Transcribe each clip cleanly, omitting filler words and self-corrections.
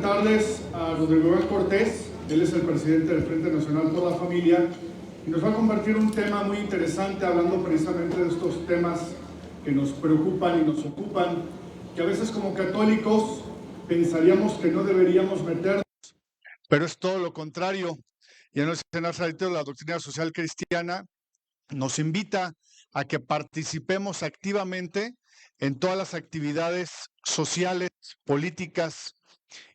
presentarles a Rodrigo Iván Cortés. Él es el presidente del Frente Nacional por la Familia y nos va a compartir un tema muy interesante, hablando precisamente de estos temas que nos preocupan y nos ocupan, que a veces como católicos pensaríamos que no deberíamos meternos, pero es todo lo contrario. Y en el Senado, la doctrina social cristiana nos invita a que participemos activamente en todas las actividades sociales, políticas.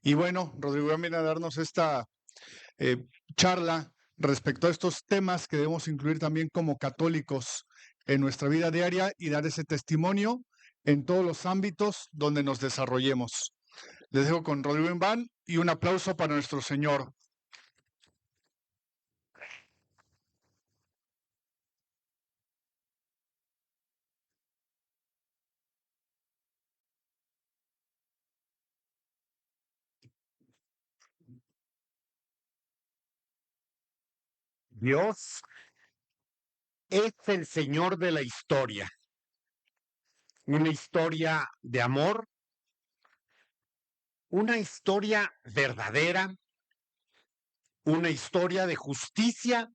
Y bueno, Rodrigo viene a darnos esta charla respecto a estos temas que debemos incluir también como católicos en nuestra vida diaria y dar ese testimonio en todos los ámbitos donde nos desarrollemos. Les dejo con Rodrigo Iván y un aplauso para nuestro Señor. Dios es el Señor de la historia, una historia de amor, una historia verdadera, una historia de justicia,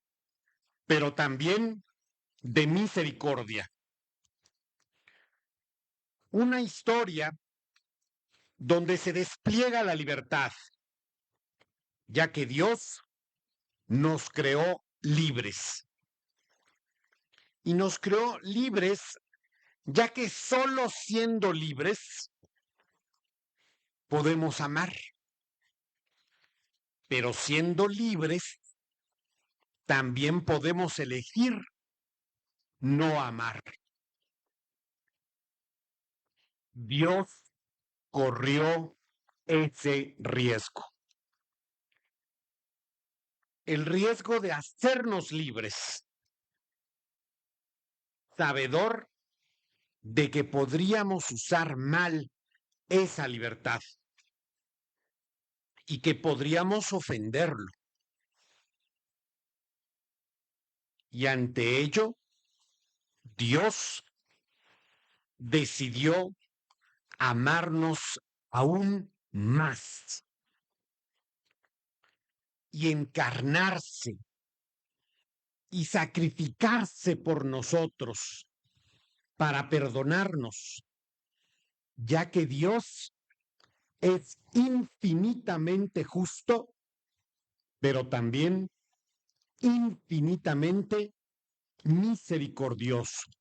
pero también de misericordia. Una historia donde se despliega la libertad, ya que Dios nos creó libres. Y nos creó libres, ya que solo siendo libres podemos amar. Pero siendo libres, también podemos elegir no amar. Dios corrió ese riesgo. El riesgo de hacernos libres, sabedor de que podríamos usar mal esa libertad y que podríamos ofenderlo. Y ante ello, Dios decidió amarnos aún más y encarnarse y sacrificarse por nosotros para perdonarnos, ya que Dios es infinitamente justo, pero también infinitamente misericordioso.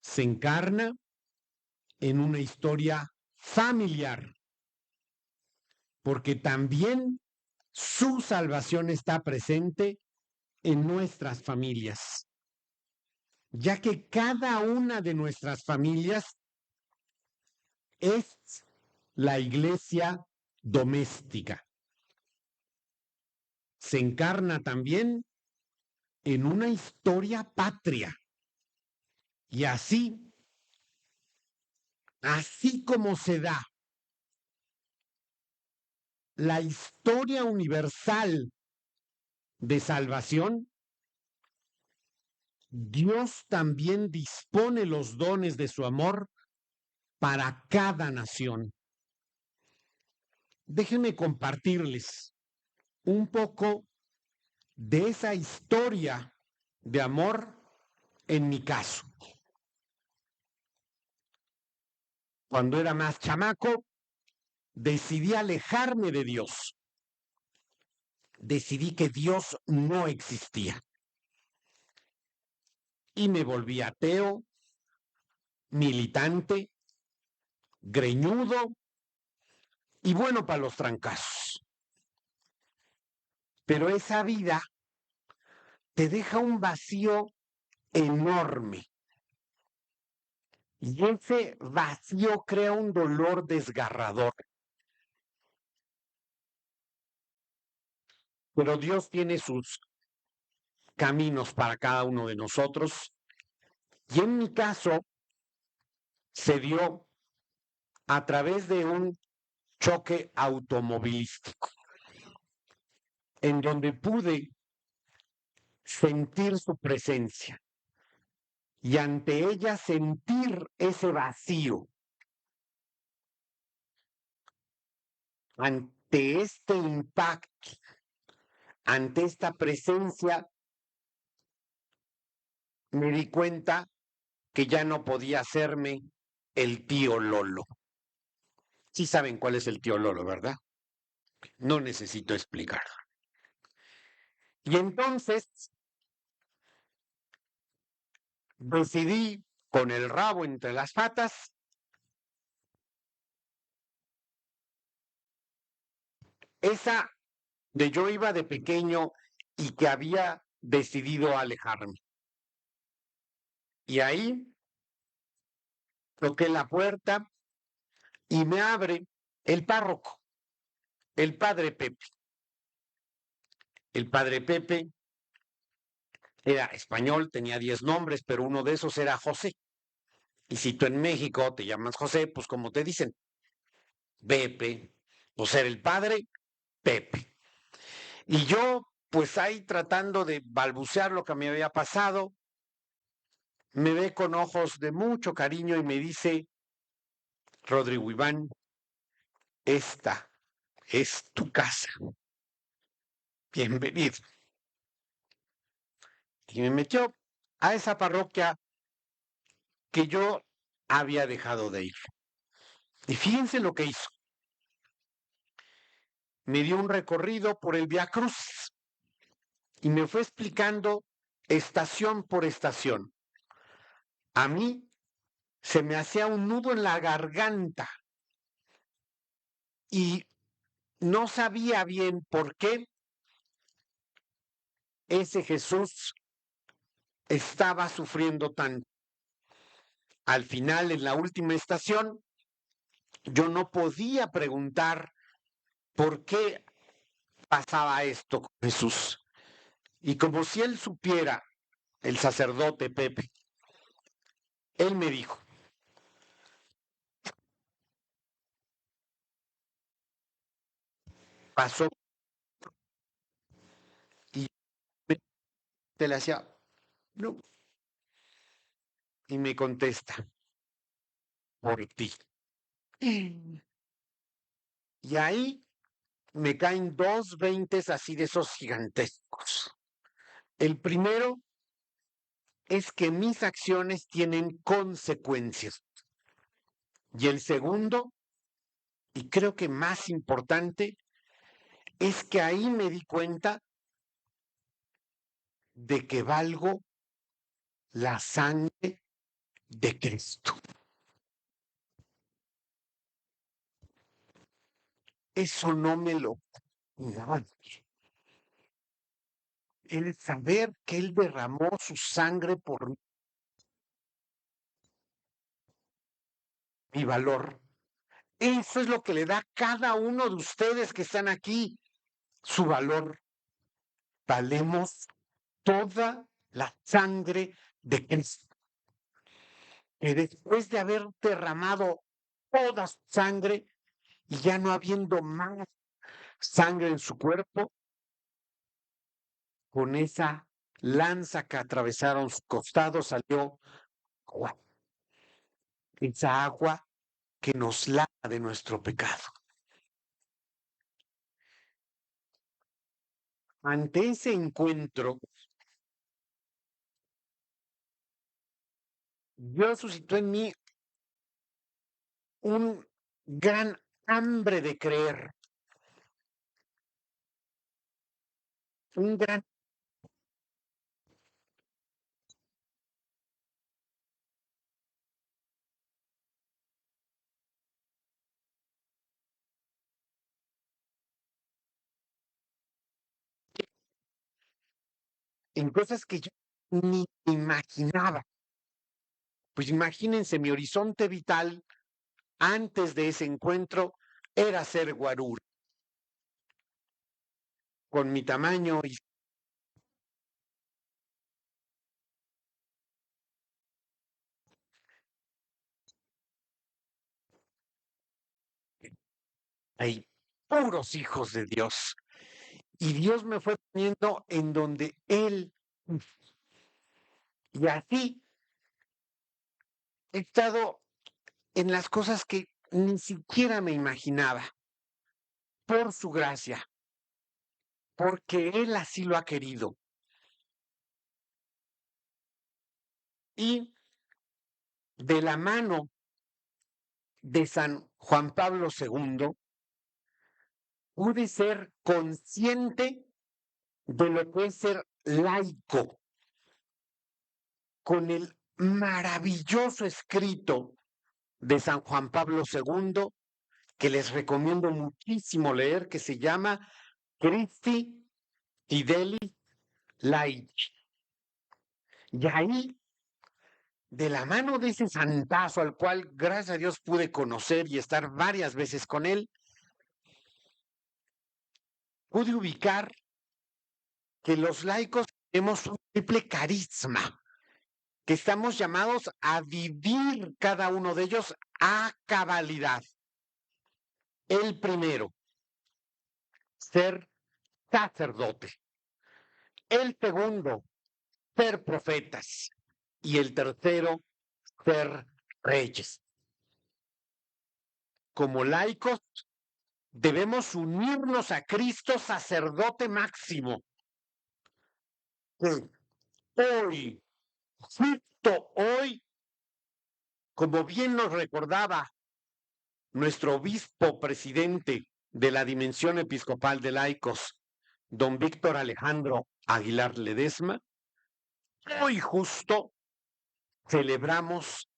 Se encarna en una historia familiar, porque también su salvación está presente en nuestras familias, ya que cada una de nuestras familias es la iglesia doméstica. Se encarna también en una historia patria. Y así como se da la historia universal de salvación, Dios también dispone los dones de su amor para cada nación. Déjenme compartirles un poco de esa historia de amor en mi caso. Cuando era más chamaco, decidí alejarme de Dios. Decidí que Dios no existía. Y me volví ateo, militante, greñudo y bueno para los trancazos. Pero esa vida te deja un vacío enorme. Y ese vacío crea un dolor desgarrador. Pero Dios tiene sus caminos para cada uno de nosotros. Y en mi caso, se dio a través de un choque automovilístico, en donde pude sentir su presencia y ante ella sentir ese vacío. Ante este impacto, ante esta presencia, me di cuenta que ya no podía hacerme el tío Lolo. Sí saben cuál es el tío Lolo, ¿verdad? No necesito explicar. Y entonces decidí, con el rabo entre las patas, esa de yo iba de pequeño y que había decidido alejarme. Y ahí toqué la puerta y me abre el párroco, el padre Pepe. El padre Pepe era español, tenía 10 nombres, pero uno de esos era José. Y si tú en México te llamas José, pues como te dicen, Pepe, pues era el padre Pepe. Y yo, pues ahí tratando de balbucear lo que me había pasado, me ve con ojos de mucho cariño y me dice, Rodrigo Iván, esta es tu casa. Bienvenido. Y me metió a esa parroquia que yo había dejado de ir. Y fíjense lo que hizo. Me dio un recorrido por el Vía Crucis y me fue explicando estación por estación. A mí se me hacía un nudo en la garganta y no sabía bien por qué ese Jesús estaba sufriendo tanto. Al final, en la última estación, yo no podía preguntar por qué pasaba esto con Jesús. Y como si él supiera, el sacerdote Pepe, él me dijo, pasó y te le hacía, no, y me contesta, por ti. Y ahí me caen dos veintes así de esos gigantescos. El primero es que mis acciones tienen consecuencias. Y el segundo, y creo que más importante, es que ahí me di cuenta de que valgo la sangre de Cristo. Eso no me lo nadie. El saber que Él derramó su sangre por mi valor. Eso es lo que le da a cada uno de ustedes que están aquí su valor. Valemos toda la sangre de Cristo. Que después de haber derramado toda su sangre y ya no habiendo más sangre en su cuerpo, con esa lanza que atravesaron su costado salió agua. Esa agua que nos lava de nuestro pecado. Ante ese encuentro, Dios suscitó en mí un gran hambre de creer, un gran en cosas que yo ni imaginaba. Pues imagínense, mi horizonte vital antes de ese encuentro era ser guarura, con mi tamaño y hay puros hijos de Dios. Y Dios me fue poniendo en donde Él. Y así he estado en las cosas que ni siquiera me imaginaba, por su gracia, porque Él así lo ha querido. Y de la mano de San Juan Pablo II, pude ser consciente de lo que es ser laico, con el maravilloso escrito de San Juan Pablo II, que les recomiendo muchísimo leer, que se llama Christi Fidelis Laici. Y ahí, de la mano de ese santazo al cual, gracias a Dios, pude conocer y estar varias veces con él, pude ubicar que los laicos tenemos un triple carisma, que estamos llamados a vivir cada uno de ellos a cabalidad. El primero, ser sacerdote. El segundo, ser profetas. Y el tercero, ser reyes. Como laicos, debemos unirnos a Cristo sacerdote máximo. Hoy, justo hoy, como bien nos recordaba nuestro obispo presidente de la Dimensión Episcopal de Laicos, don Víctor Alejandro Aguilar Ledesma, hoy justo celebramos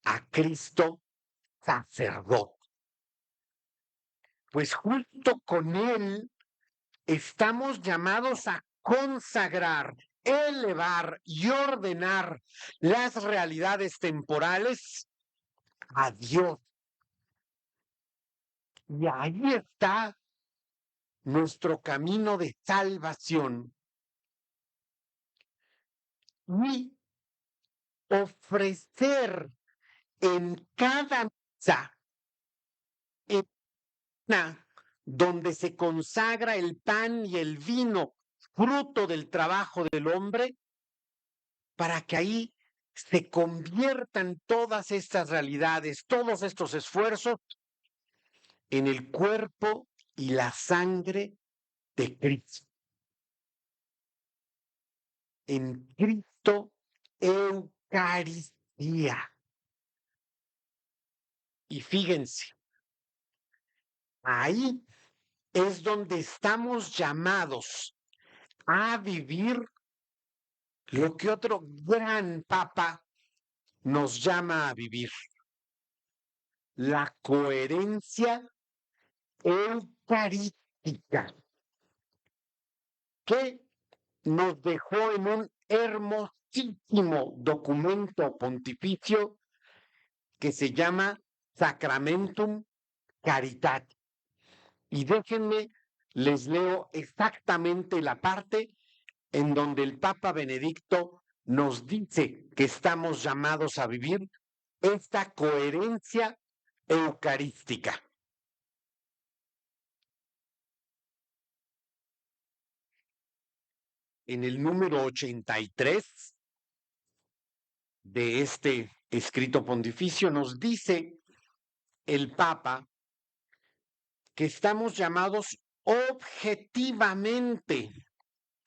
a Cristo sacerdote. Pues justo con él estamos llamados a consagrar, elevar y ordenar las realidades temporales a Dios. Y ahí está nuestro camino de salvación. Y ofrecer en cada misa, en una donde se consagra el pan y el vino, fruto del trabajo del hombre, para que ahí se conviertan todas estas realidades, todos estos esfuerzos en el cuerpo y la sangre de Cristo. En Cristo Eucaristía. Y fíjense, ahí es donde estamos llamados a vivir lo que otro gran papa nos llama a vivir: la coherencia eucarística, que nos dejó en un hermosísimo documento pontificio que se llama Sacramentum Caritatis. Y déjenme, les leo exactamente la parte en donde el Papa Benedicto nos dice que estamos llamados a vivir esta coherencia eucarística. En el número 83 de este escrito pontificio nos dice el Papa que estamos llamados objetivamente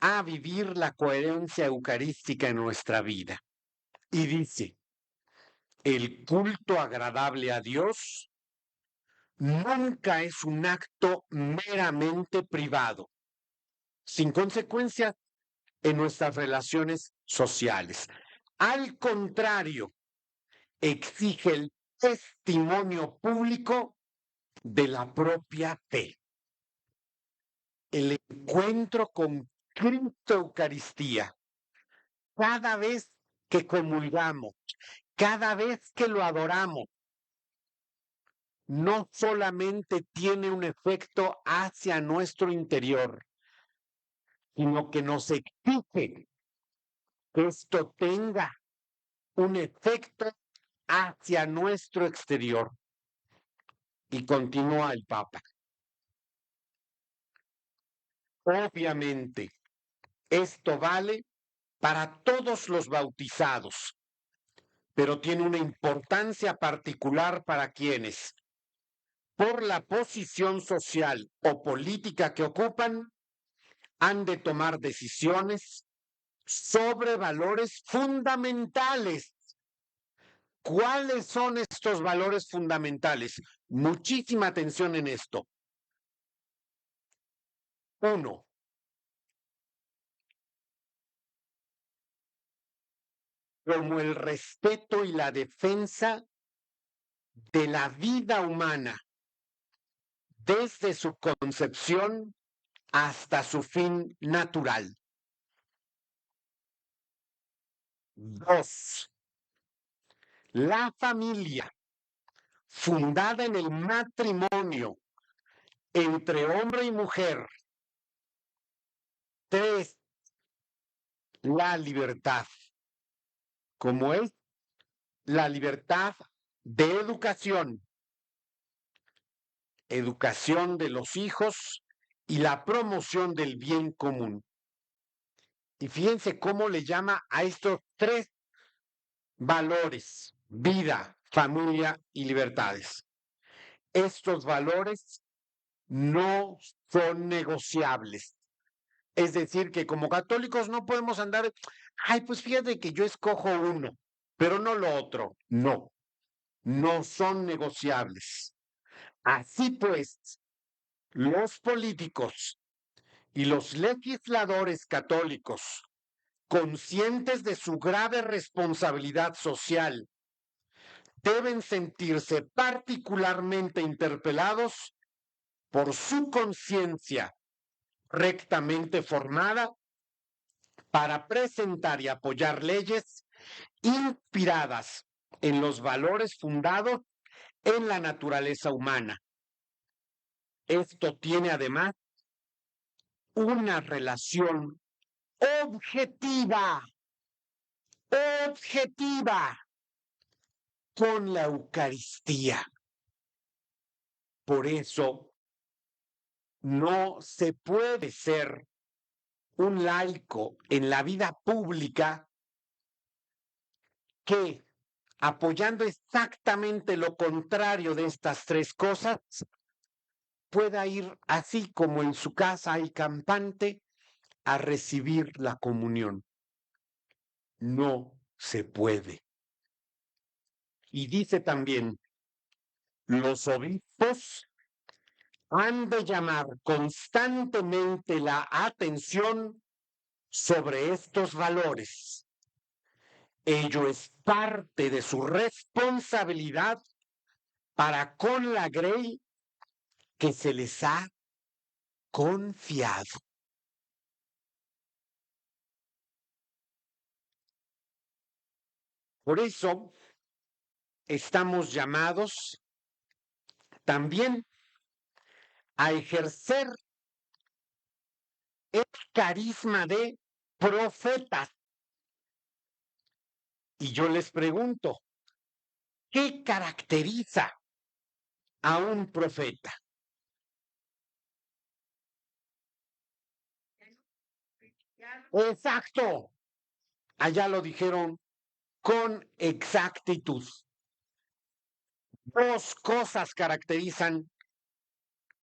a vivir la coherencia eucarística en nuestra vida. Y dice: el culto agradable a Dios nunca es un acto meramente privado, sin consecuencias en nuestras relaciones sociales. Al contrario, exige el testimonio público de la propia fe. El encuentro con Cristo Eucaristía cada vez que comulgamos, cada vez que lo adoramos, no solamente tiene un efecto hacia nuestro interior, sino que nos exige que esto tenga un efecto hacia nuestro exterior. Y continúa el Papa. Obviamente, esto vale para todos los bautizados, pero tiene una importancia particular para quienes, por la posición social o política que ocupan, han de tomar decisiones sobre valores fundamentales. ¿Cuáles son estos valores fundamentales? Muchísima atención en esto. 1. Como el respeto y la defensa de la vida humana, desde su concepción hasta su fin natural. 2. La familia, fundada en el matrimonio entre hombre y mujer. 3. La libertad, como es la libertad de educación, educación de los hijos y la promoción del bien común. Y fíjense cómo le llama a estos 3 valores: vida, familia y libertades. Estos valores no son negociables. Es decir, que como católicos no podemos andar, ay, pues fíjate que yo escojo uno, pero no lo otro. No, no son negociables. Así pues, los políticos y los legisladores católicos, conscientes de su grave responsabilidad social, deben sentirse particularmente interpelados por su conciencia rectamente formada para presentar y apoyar leyes inspiradas en los valores fundados en la naturaleza humana. Esto tiene además una relación objetiva con la Eucaristía. Por eso no se puede ser un laico en la vida pública que, apoyando exactamente lo contrario de estas 3 cosas, pueda ir así como en su casa hay campante a recibir la comunión. No se puede. Y dice también, los obispos han de llamar constantemente la atención sobre estos valores. Ello es parte de su responsabilidad para con la grey que se les ha confiado. Por eso estamos llamados también a ejercer el carisma de profetas. Y yo les pregunto, ¿qué caracteriza a un profeta? Exacto. Allá lo dijeron con exactitud. 2 cosas caracterizan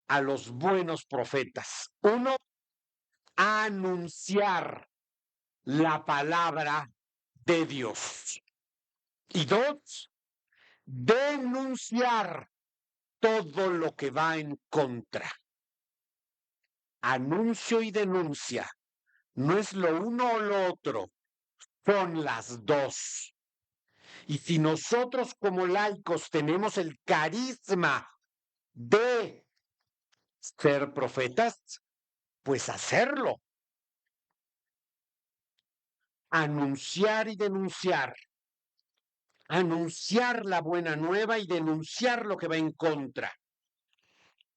a los buenos profetas. 1, anunciar la palabra de Dios. Y 2, denunciar todo lo que va en contra. Anuncio y denuncia. No es lo uno o lo otro, son las 2. Y si nosotros como laicos tenemos el carisma de ser profetas, pues hacerlo. anunciar y denunciar, anunciar la buena nueva y denunciar lo que va en contra.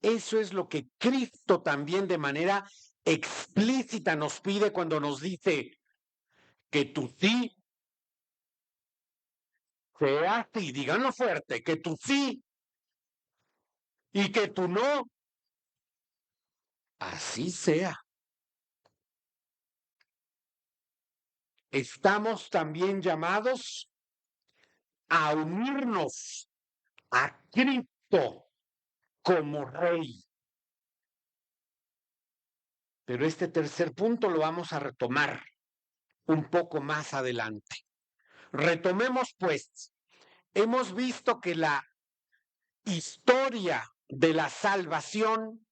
Eso es lo que Cristo también de manera explícita nos pide cuando nos dice que tu sí sea sí, díganlo fuerte, que tu sí y que tu no, así sea. Estamos también llamados a unirnos a Cristo como Rey. Pero este tercer punto lo vamos a retomar un poco más adelante. Retomemos pues, hemos visto que la historia de la salvación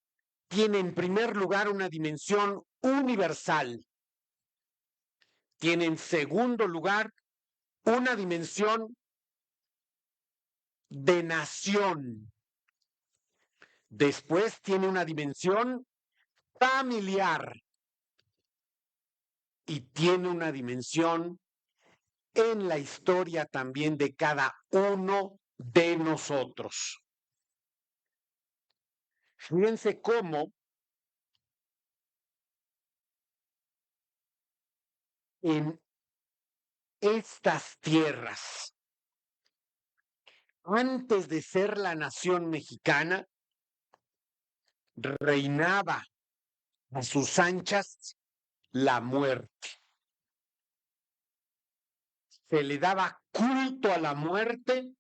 tiene en primer lugar una dimensión universal, tiene en segundo lugar una dimensión de nación, después tiene una dimensión familiar y tiene una dimensión en la historia también de cada uno de nosotros. Fíjense cómo en estas tierras, antes de ser la nación mexicana, reinaba a sus anchas la muerte. Se le daba culto a la muerte,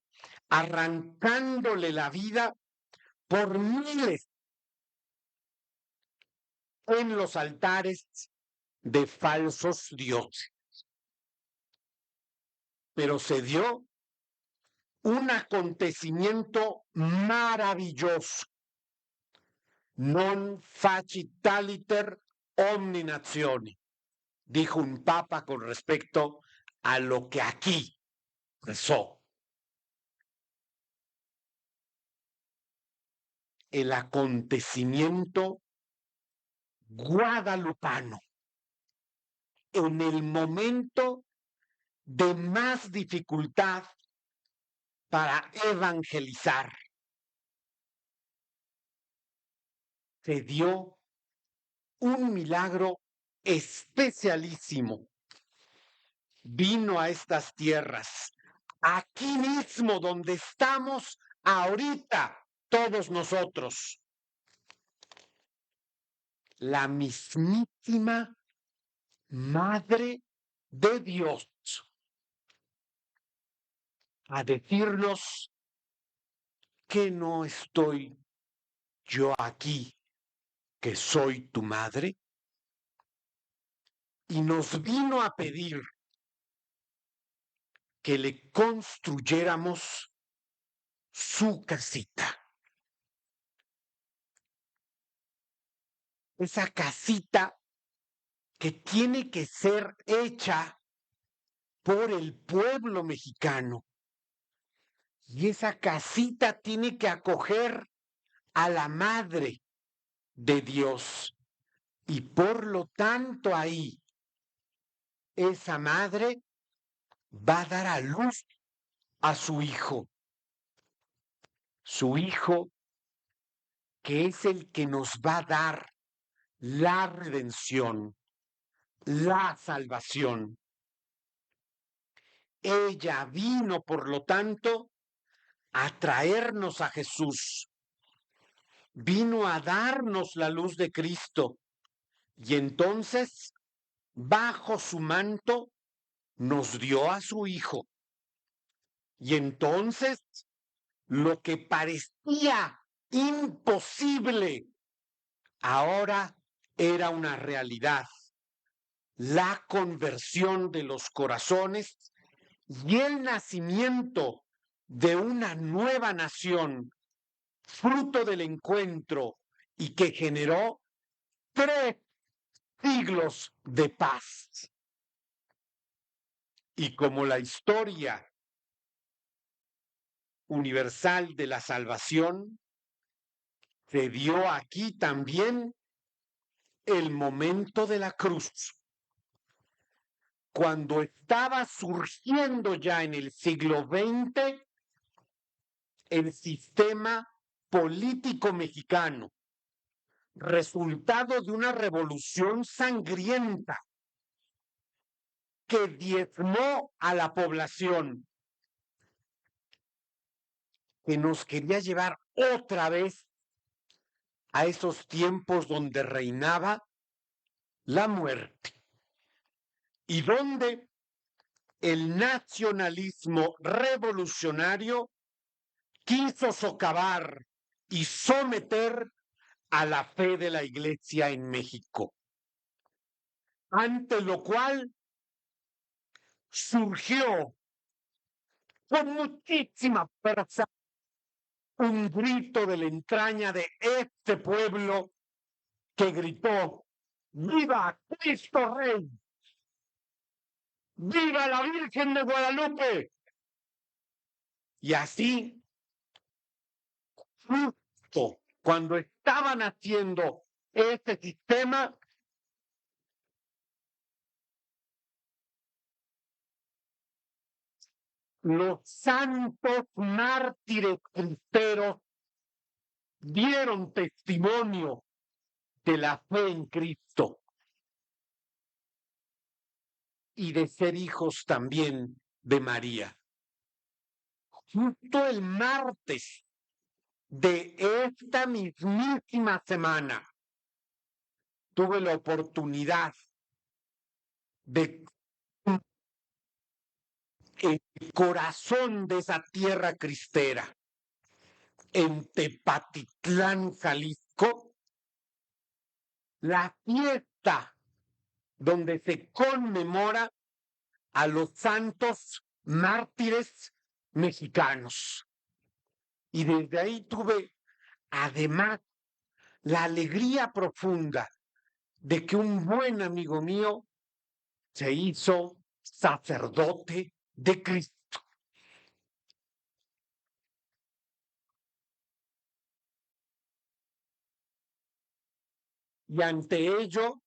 arrancándole la vida por miles en los altares de falsos dioses. Pero se dio un acontecimiento maravilloso. Non facitaliter omni natione, dijo un papa con respecto a lo que aquí rezó. El acontecimiento guadalupano, en el momento de más dificultad para evangelizar, se dio un milagro especialísimo. Vino a estas tierras, aquí mismo donde estamos ahorita todos nosotros, la mismísima Madre de Dios, a decirnos que no estoy yo aquí, que soy tu madre, y nos vino a pedir que le construyéramos su casita. Esa casita que tiene que ser hecha por el pueblo mexicano. Y esa casita tiene que acoger a la Madre de Dios. Y por lo tanto ahí, esa madre va a dar a luz a su hijo. Su hijo que es el que nos va a dar la redención, la salvación. Ella vino, por lo tanto, a traernos a Jesús. Vino a darnos la luz de Cristo. Y entonces, bajo su manto, nos dio a su Hijo. Y entonces, lo que parecía imposible, ahora era una realidad. La conversión de los corazones y el nacimiento de una nueva nación, fruto del encuentro y que generó 3 siglos de paz. Y como la historia universal de la salvación, se dio aquí también el momento de la cruz. cuando estaba surgiendo ya en el siglo XX el sistema político mexicano, resultado de una revolución sangrienta que diezmó a la población, que nos quería llevar otra vez a esos tiempos donde reinaba la muerte y donde el nacionalismo revolucionario quiso socavar y someter a la fe de la Iglesia en México, ante lo cual surgió con muchísima fuerza un grito de la entraña de este pueblo que gritó: ¡Viva Cristo Rey! ¡Viva la Virgen de Guadalupe! Y así, justo cuando estaban haciendo este sistema, los santos mártires cristeros dieron testimonio de la fe en Cristo y de ser hijos también de María. Justo el martes de esta mismísima semana tuve la oportunidad de el corazón de esa tierra cristera, en Tepatitlán, Jalisco, la fiesta donde se conmemora a los santos mártires mexicanos. Y desde ahí tuve, además, la alegría profunda de que un buen amigo mío se hizo sacerdote de Cristo. Y ante ello,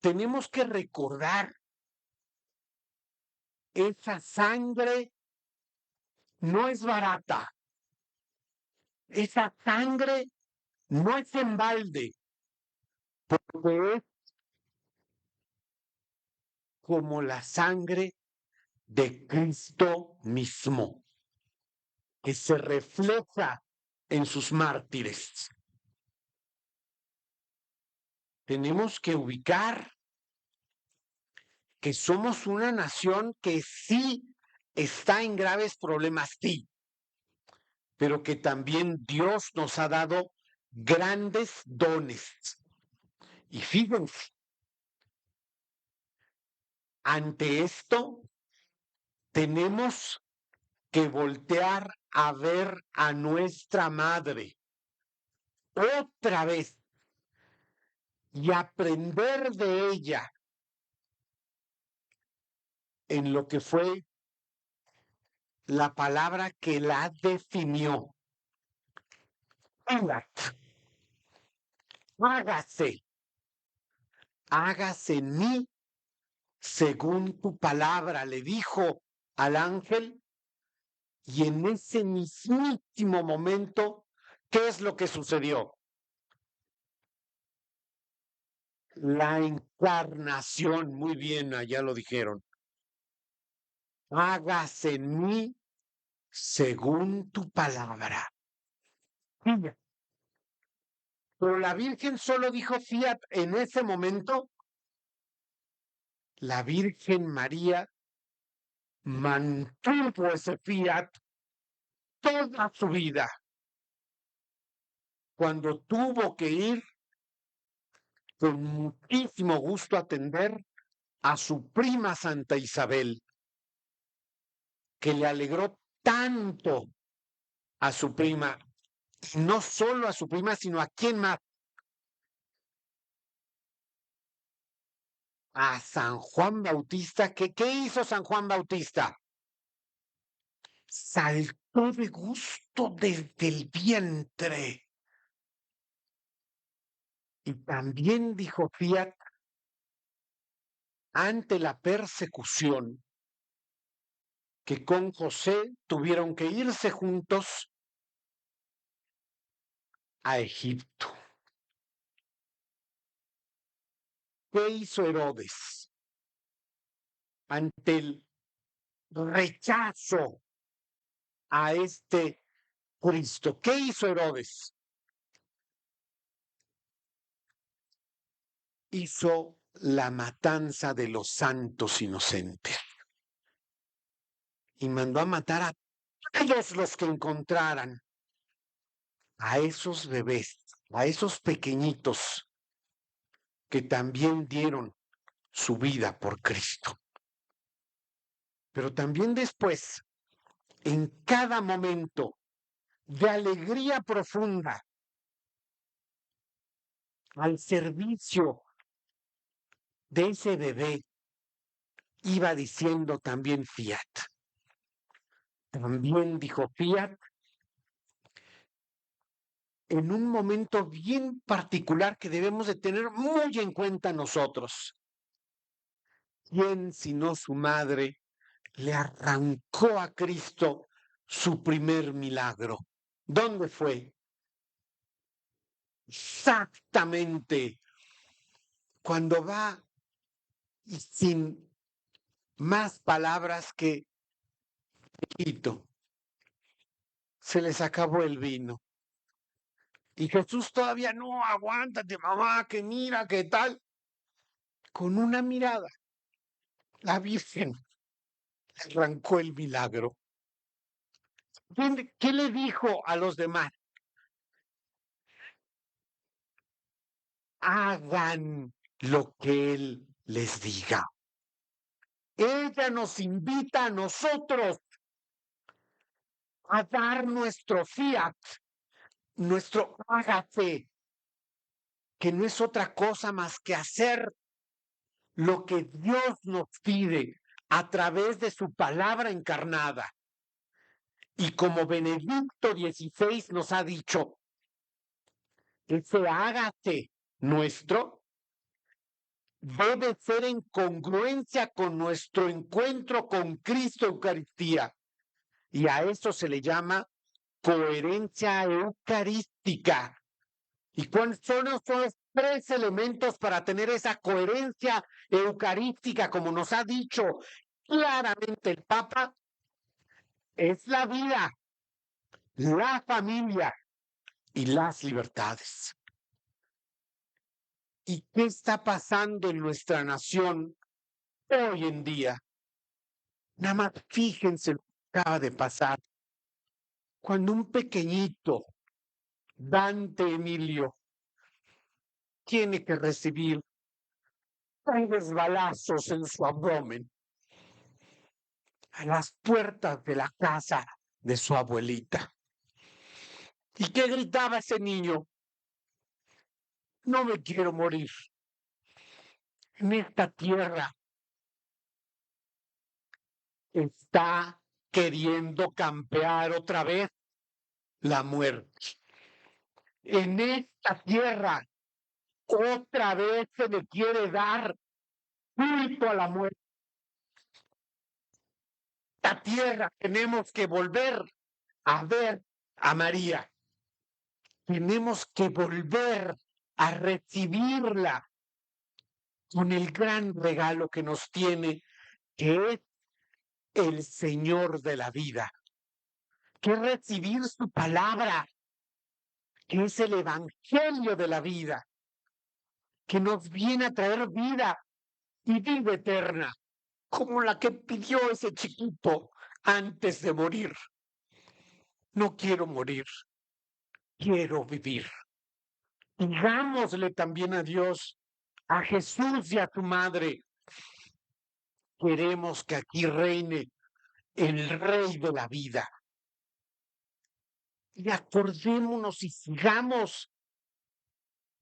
tenemos que recordar esa sangre no es barata. Esa sangre no es en balde, porque es como la sangre de Cristo mismo, que se refleja en sus mártires. Tenemos que ubicar que somos una nación que sí está en graves problemas, sí, pero que también Dios nos ha dado grandes dones. Y fíjense, ante esto tenemos que voltear a ver a nuestra madre otra vez y aprender de ella en lo que fue la palabra que la definió. Hágase, hágase en mí según tu palabra, le dijo al ángel, y en ese mismísimo momento, ¿qué es lo que sucedió? La encarnación, muy bien, allá lo dijeron. Hágase en mí según tu palabra. Pero la Virgen solo dijo fiat en ese momento. La Virgen María mantuvo ese fiat toda su vida. Cuando tuvo que ir con muchísimo gusto a atender a su prima Santa Isabel, que le alegró tanto a su prima, y no solo a su prima, sino a quién más, a San Juan Bautista. ¿Qué hizo San Juan Bautista? Saltó de gusto desde el vientre. Y también dijo fiat ante la persecución, que con José tuvieron que irse juntos a Egipto. ¿Qué hizo Herodes ante el rechazo a este Cristo? ¿Qué hizo Herodes? Hizo la matanza de los santos inocentes y mandó a matar a todos los que encontraran, a esos bebés, a esos pequeñitos que también dieron su vida por Cristo. Pero también después, en cada momento de alegría profunda, al servicio de ese bebé, iba diciendo también Fiat. También dijo Fiat en un momento bien particular que debemos de tener muy en cuenta nosotros. ¿Quién sino su madre le arrancó a Cristo su primer milagro? ¿Dónde fue? Exactamente cuando va y sin más palabras que Quito, se les acabó el vino. Y Jesús todavía, no, aguántate, mamá, que mira, qué tal. Con una mirada, la Virgen arrancó el milagro. ¿Qué le dijo a los demás? Hagan lo que Él les diga. Ella nos invita a nosotros a dar nuestro fiat, nuestro hágase, que no es otra cosa más que hacer lo que Dios nos pide a través de su palabra encarnada. Y como Benedicto XVI nos ha dicho, ese hágase nuestro debe ser en congruencia con nuestro encuentro con Cristo Eucaristía. Y a eso se le llama coherencia eucarística. ¿Y cuáles son los tres elementos para tener esa coherencia eucarística, como nos ha dicho claramente el Papa? Es la vida, la familia y las libertades. ¿Y qué está pasando en nuestra nación hoy en día? Nada más fíjense lo que acaba de pasar. Cuando un pequeñito, Dante Emilio, tiene que recibir 3 balazos en su abdomen a las puertas de la casa de su abuelita. ¿Y qué gritaba ese niño? No me quiero morir. En esta tierra está queriendo campear otra vez la muerte. En esta tierra otra vez se le quiere dar culto a la muerte. Esta tierra tenemos que volver a ver a María. Tenemos que volver a recibirla con el gran regalo que nos tiene, que es el Señor de la vida, que es recibir su palabra, que es el Evangelio de la vida, que nos viene a traer vida y vida eterna, como la que pidió ese chiquito antes de morir. No quiero morir, quiero vivir. Digámosle también a Dios, a Jesús y a tu madre, queremos que aquí reine el Rey de la vida. Y acordémonos y sigamos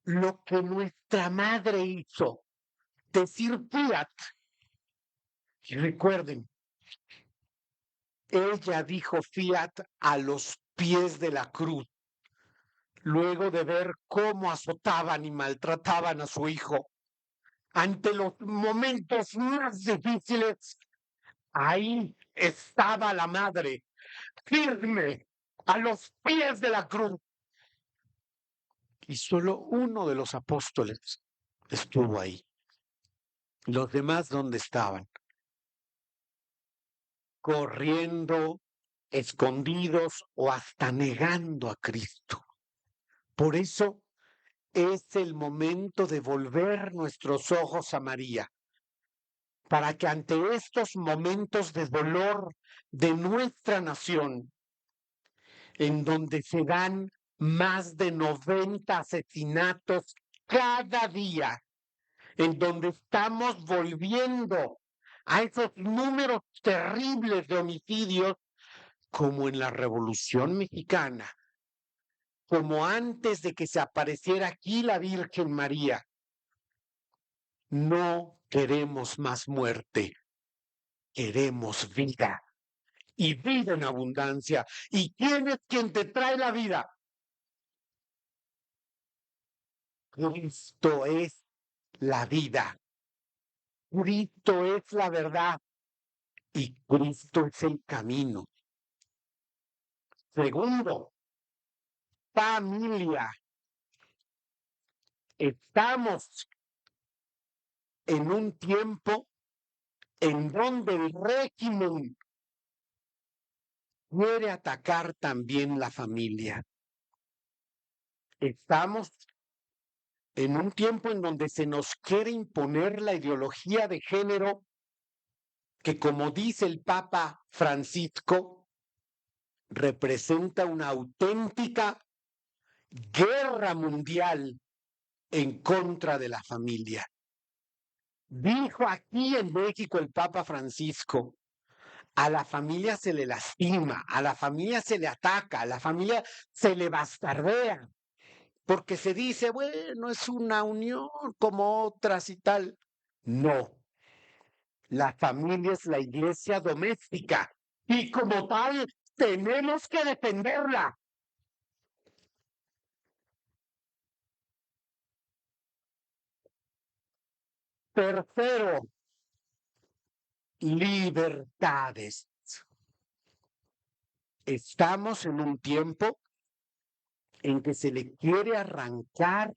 lo que nuestra madre hizo, decir fiat. Y recuerden, ella dijo fiat a los pies de la cruz, luego de ver cómo azotaban y maltrataban a su hijo. ante los momentos más difíciles, ahí estaba la madre, firme, a los pies de la cruz. Y solo uno de los apóstoles estuvo ahí. Los demás, ¿dónde estaban? Corriendo, escondidos o hasta negando a Cristo. Por eso es el momento de volver nuestros ojos a María, para que ante estos momentos de dolor de nuestra nación, en donde se dan más de 90 asesinatos cada día, en donde estamos volviendo a esos números terribles de homicidios, como en la Revolución Mexicana, como antes de que se apareciera aquí la Virgen María. No queremos más muerte, queremos vida, y vida en abundancia. ¿Y quién es quien te trae la vida? Cristo es la vida, Cristo es la verdad y Cristo es el camino. Segundo, familia. Estamos en un tiempo en donde el régimen quiere atacar también la familia. Estamos en un tiempo en donde se nos quiere imponer la ideología de género que, como dice el Papa Francisco, representa una auténtica guerra mundial en contra de la familia. Dijo aquí en México el Papa Francisco, a la familia se le lastima, a la familia se le ataca, a la familia se le bastardea, porque se dice, bueno, es una unión como otras y tal. No, la familia es la iglesia doméstica y como tal tenemos que defenderla. Tercero, libertades. Estamos en un tiempo en que se le quiere arrancar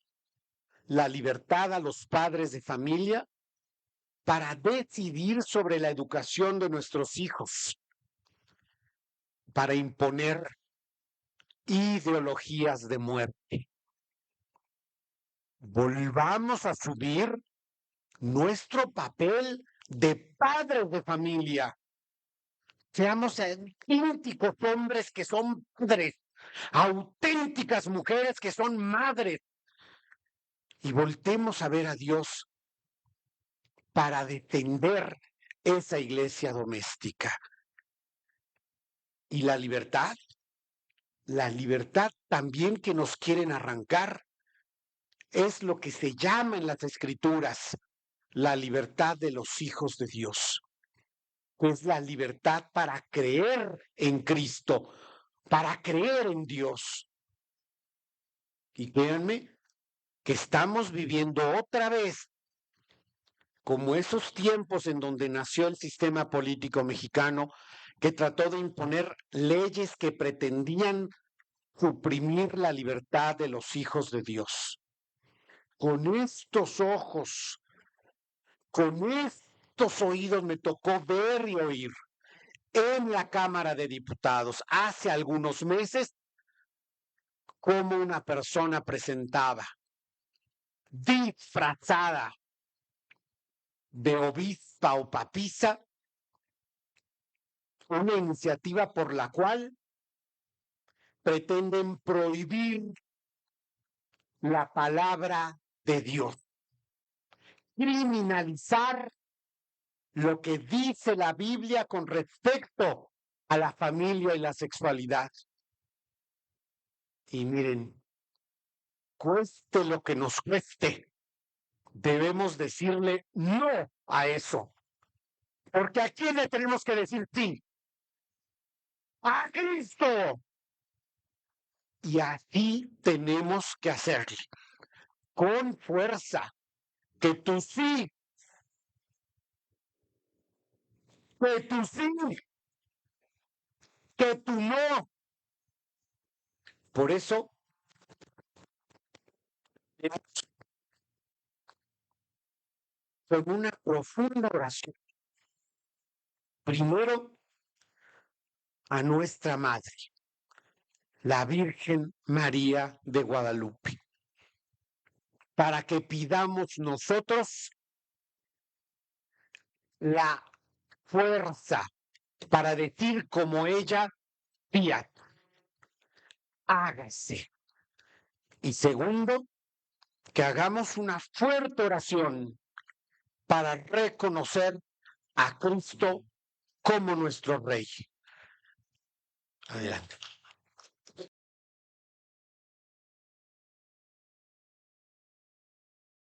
la libertad a los padres de familia para decidir sobre la educación de nuestros hijos, para imponer ideologías de muerte. Volvamos a asumir nuestro papel de padres de familia. Seamos auténticos hombres que son padres, auténticas mujeres que son madres, y voltemos a ver a Dios para defender esa iglesia doméstica. Y la libertad también que nos quieren arrancar, es lo que se llama en las Escrituras la libertad de los hijos de Dios. Es la libertad para creer en Cristo, para creer en Dios. Y créanme que estamos viviendo otra vez como esos tiempos en donde nació el sistema político mexicano, que trató de imponer leyes que pretendían suprimir la libertad de los hijos de Dios. Con estos ojos, con estos oídos me tocó ver y oír en la Cámara de Diputados hace algunos meses cómo una persona presentaba disfrazada de obispa o papisa una iniciativa por la cual pretenden prohibir la palabra de Dios, criminalizar lo que dice la Biblia con respecto a la familia y la sexualidad. Y miren, cueste lo que nos cueste, debemos decirle no a eso. Porque ¿a quién le tenemos que decir sí? ¡A Cristo! Y así tenemos que hacerle, con fuerza, que tu sí, que tu sí, que tu no. Por eso, con una profunda oración, primero a nuestra Madre, la Virgen María de Guadalupe, para que pidamos nosotros la fuerza para decir como ella, fiat, hágase. Y segundo, que hagamos una fuerte oración para reconocer a Cristo como nuestro Rey. Adelante.